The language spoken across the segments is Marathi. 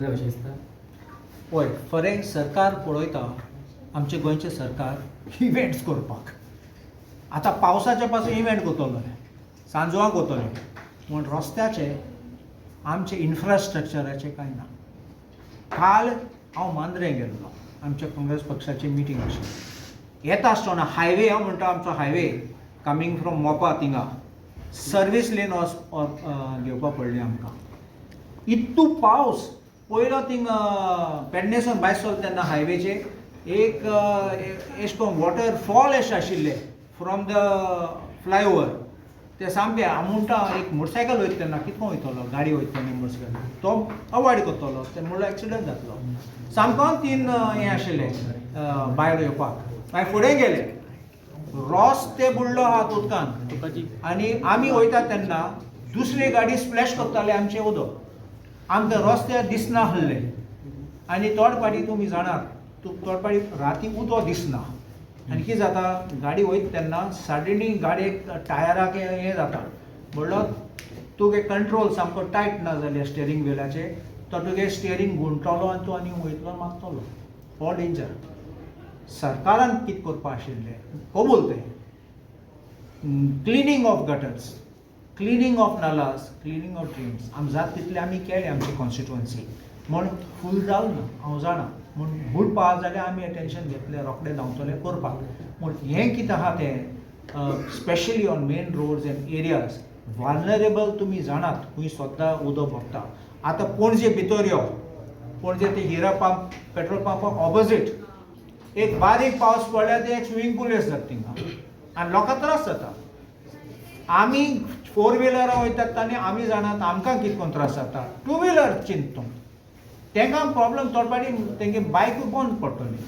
हय फरें सरकार पळयता आमचे गोंयचे सरकार इव्हेंट्स करपाक. आतां पावसाच्या पासून इव्हेंट करतलो सांजवां करतले पूण रस्त्याचे आमचे इन्फ्रास्ट्रक्चराचे कांय ना. काल हांव मांद्रे गेल्लो, आमच्या काँग्रेस पक्षाची मिटींग आशिल्ली. येता आसतना हायवे हांव म्हणटा आमचो हायवे कमींग फ्रॉम मोपा थिंगा सर्वीस लेन घेवपा पडली आमकां. इतू पावस पयलो थिंग पेडणेसून भायर सरलो तेन्ना हायवेचे एक एश कोन्न वॉटरफॉल अशें आशिल्ले फ्रॉम द फ्लायओवर. ते सामकें हांव म्हणटा एक मोटरसायकल वयता तेन्ना कितको वयतलो, गाडी वयता तेन्ना मोटरसायकल तो अवॉयड करतलो, ते म्हणल्यार एक्सिडंट जातलो. सामको तीन हें आशिल्ले भायर येवपाक. मागीर फुडें गेले, रस्ते बुडलो आहात उदकान आनी आमी वयता तेन्ना दुसरी गाडी स्प्लॅश करताले आमचें उदक. आमकां रस्ते दिसना आसले आनी थोडे फाटी तुमी जाणात थोडे फाटी राती उदक दिसना आनी कितें जाता गाडी वयता तेन्ना सडनली गाडयेक टायराक हें जाता म्हणल्यार तुगे कंट्रोल सामको टायट ना जाल्यार स्टेरींग व्हिलाचे तो तुगे स्टेरींग गुंठलो आनी तूं आनी वयतलो मागतलो. हो डेंजर. सरकारान कितें करपा आशिल्लें कबूल तें cleaning of gutters, cleaning of nalas, cleaning of drains आमी जाता तितले आमी केले आमची कॉन्स्टिट्युएन्सी. म्हण फूल जावं ना हांव जाणा म्हण बूड पावत जाल्यार आमी अटेन्शन घेतलें रोखडें धांवतले करपाक. म्हूण हें कितें आहा तें specially on main roads and areas vulnerable तुमी जाणात खंय सद्दां उदक भोगता. आतां पणजे भितर यो, पणजे ते हिरा पंप पेट्रोल पंपाक ऑपोजीट एक बारीक पावस पडल्यार ते एक स्विमींग पूल आसतात थिंगा आनी लोकांक त्रास जाता. आमी फोर व्हिलरां वयतात आनी आमी जाणात आमकां कितको त्रास जाता. टू व्हिलर चिंतून तांकां प्रॉब्लम थोडे फाटी तेंगे बायक बंद पडटली.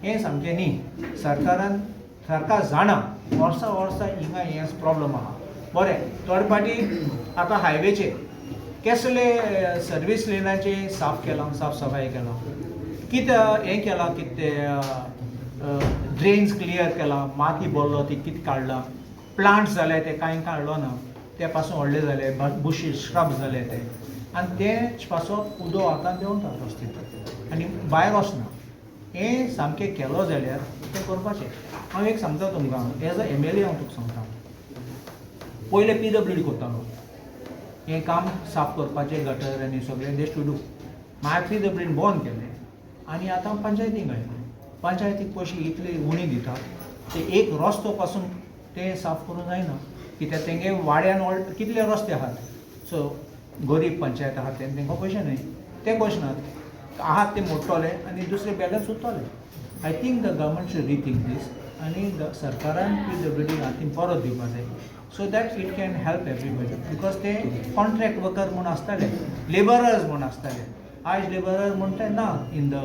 हें सामकें न्ही. सरकार जाणा वर्सा वर्सा हिंगा हें प्रॉब्लम आहा. बरें थोडे फाटी आतां हायवेचे कसले सर्वीस लेनाचे साफ केलां, साफ सफाई केलां, कितें हें केलां, कितें ड्रेन्स क्लियर केलां, माती भरलो ती कितें काडलां, प्लांट्स जाले ते कांय काडलो ना, ते पासून व्हडले जाले, बुशीस श्रब्स जाले ते आनी ते पासून उदक हातान देंवता रस्त्यार आनी भायर वचना. हें सामकें केलो जाल्यार तें करपाचें. हांव एक सांगता तुमकां एज अ MLA हांव तुका सांगता. पयले PWD करतालो हें काम साफ करपाचें गटर आनी सगळें देश टू डू. मागीर PWD बंद केलें आनी आतां पंचायतीक घायलो. पंचायतीक पयशे इतले उणी दितात ते एक रस्तो पासून ते साफ करूं जायना कित्याक तेंगे वाड्यान कितले रस्ते आहात. सो गरीब पंचायत आहात तेंकां पयशे न्हय, ते पयशे नात आहात ते मोडटले आनी दुसरे बॅलन्स उरतले. I think the government should rethink this आनी सरकारान PWD हातीन परत दिवपा जाय so that it can help everybody. Because ते कॉन्ट्रॅक्ट वर्कर म्हूण आसताले, लेबरर्स म्हूण आसताले. आयज लेबरर म्हूण ते ना इन द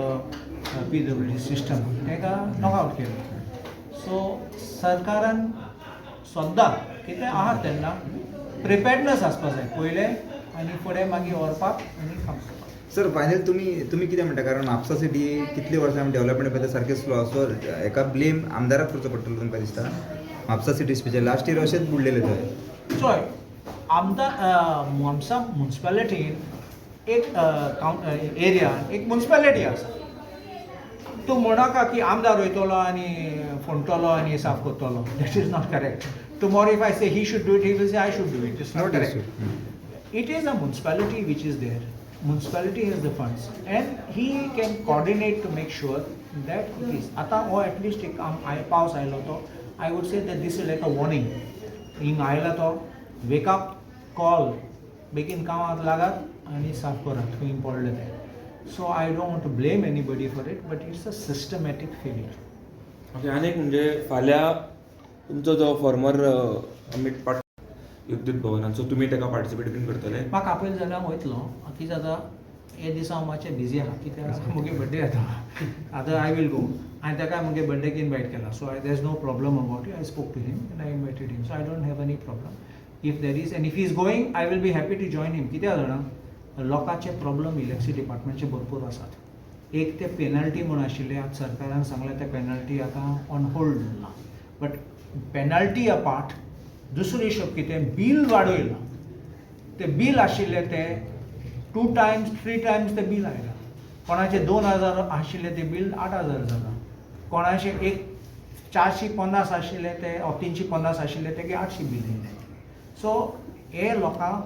PWD सिस्टम, ताका नॉकआउट केलें. सो सरकारान सद्दां कितें आहा तेन्ना प्रिपेर्डनेस आसपा जाय पयले आनी फुडें मागीर व्हरपाक आनी काम करपाक. सर फायनल तुम्ही कितें म्हणटा कारण म्हापसा सिटी कितले वर्सां आमी डेव्हलपमेंट पळयता सारकें स्लो. सो हेका ब्लेम आमदाराक करचो पडटलो तुमकां दिसता. Mapusa city special last year अशेंच बुडलेले थंय. चोय म्हापसा म्युन्सिपालिटीन एक एरियान एक म्युन्सिपालिटी आसा. तूं म्हणनाका की आमदार वयतलो आनी फोंडटलो आनी साफ करतलो. That is not correct. Tomorrow if I say he should do it, he will say I should do it. It's not correct. It is a municipality which is there. Municipality has the funds and he can coordinate to make sure that it is. Ata or at least paus aylo to I would say that this is like a warning. Hing ayla to wake up, call, begin kamat lagat ani saf korat hing podle te. So I don't want to blame anybody for it, but it's a systematic failure. Okay, अनेक म्हणजे फाल्यां तुमचो जो फॉर्मर अमित पाटील युद्धीत भवनात सो तुमी ताका पार्टिसिपेट बीन करतले. म्हाका आपयल जाल्यार हांव वयतलो. कितें जाता हे दिसा हांव मातशें बिजी आहा कित्याक म्हगे बर्थडे जाता. आतां आय वील गो. हांवें ताका म्हगे बर्थडेक इनवायट केला. So there is no problem about it. I spoke to him and I invited him. So I don't have any problem. If there is and if he is going I will be happy to join him. कित्याक जाणा लोकांचे प्रॉब्लम इलेक्ट्रिसिटी डिपार्टमेंटचे भरपूर आसात. एक ते पेनल्टी म्हूण आशिल्ले आतां सरकारान सांगलें ते पेनल्टी आतां ऑन होल्ड दवरला. बट पेनल्टी अपार्ट दुसरो इशू कितें बील वाडयलां. ते बील आशिल्ले ते 2 times 3 times ते बील आयलां. कोणाचे 2,000 आशिल्ले ते बिल 8,000 जाला. कोणाचे 450 आशिल्ले ते 350 आशिल्ले ते 800 बिल येयले. सो हे लोकांक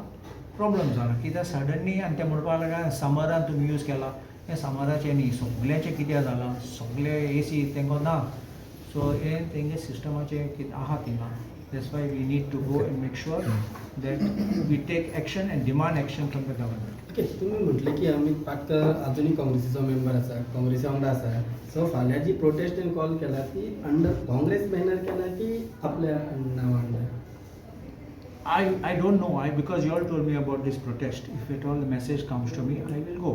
प्रॉब्लम जाला कित्याक सडनली आनी ते म्हणपाक लागले समरान तुमी यूज केला हे समराचें न्ही सगळ्यांचें कितें जालां सगळे AC तांकां ना. सो हे तेंगे सिस्टमाचें कितें आहा थिंगा. That's why we need to go and make sure that we take action and demand action from the government. Okay, तुम्ही म्हटले की अमित पाटकर अजूनही काँग्रेसीचो मेंबर आसा, काँग्रेसी वांगडा आसा. सो फाल्यां जी प्रोटेस्ट एंड कॉल केला ती अंडर काँग्रेस बॅनर केला की आपल्या नांवा under? I don't know. Because you all told me about this protest. If at all the message comes to me, I will go.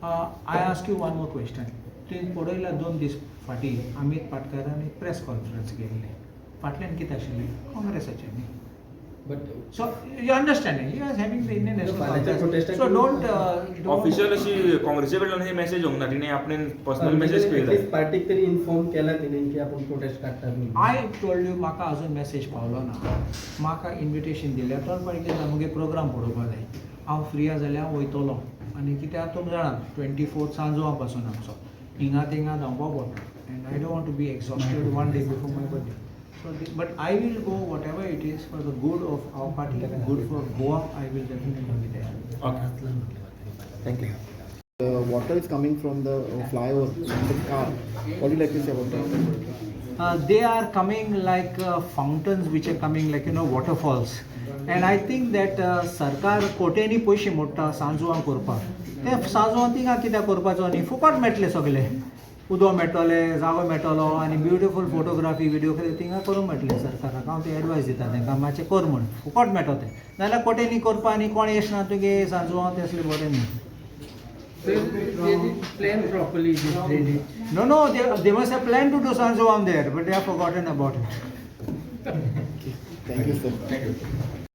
I ask you one more question. तुवें पळयला 2 दीस फाटीं अमित पाटकरान एक प्रेस कॉन्फरन्स केल्ली. फाटल्यान कितें आशिल्लें? काँग्रेसाचें न्ही. But So you understand? He was having the Indian National फाल्यांच्या Congress. protest So don't. Official अशी काँग्रेसी कडल्यान हे मेसेज येवंक ना तिने आपणे पर्सनल मेसेज केला. पार्टीक तरी इन्फॉर्म केला तिणें की आपण प्रोटेस्ट काडटात म्हणून. I told you म्हाका अजून मेसेज पावलो ना. म्हाका इन्विटेशन दिल्या तर पळय मुगे प्रोग्राम पळोवपाक जाय. हांव फ्री आसा जाल्यार हांव वयतलों आनी कित्याक तुमी जाणात 24 सांजो पासून आमचो हिंगा थिंगा धांवपा पडटा and I don't want to be exhausted 1 day before my birthday. So, but I will go whatever it is for the good of our party, good for Goa. I will definitely be there. Okay, thank you. The water is coming from the flyover from the car. What do you like to say about that? They are coming like fountains which are coming like waterfalls. And I think that सरकार कोटेनी पयशे मोडटा सांजवां करपाक. ते सांजवां थिंगा कित्याक करपाचो न्ही फुकट मेळटले सगळे. उदो मेळटलें जागो मेळटलो आनी ब्युटिफूल फोटोग्राफी विडियो थिंगा करूंक मेळटलें सरकाराक. हांव ते एडवायस दिता तांकां मातशें कर म्हण फुकट मेळटा तें. नाजाल्यार कोटेनी करपा आनी कोण येसना तुगे सांजवां ते असलें बरें न्ही. Plan properly this drainage. No, they must have planned to do Sanjayam there, but they have forgotten about it. Thank you, sir.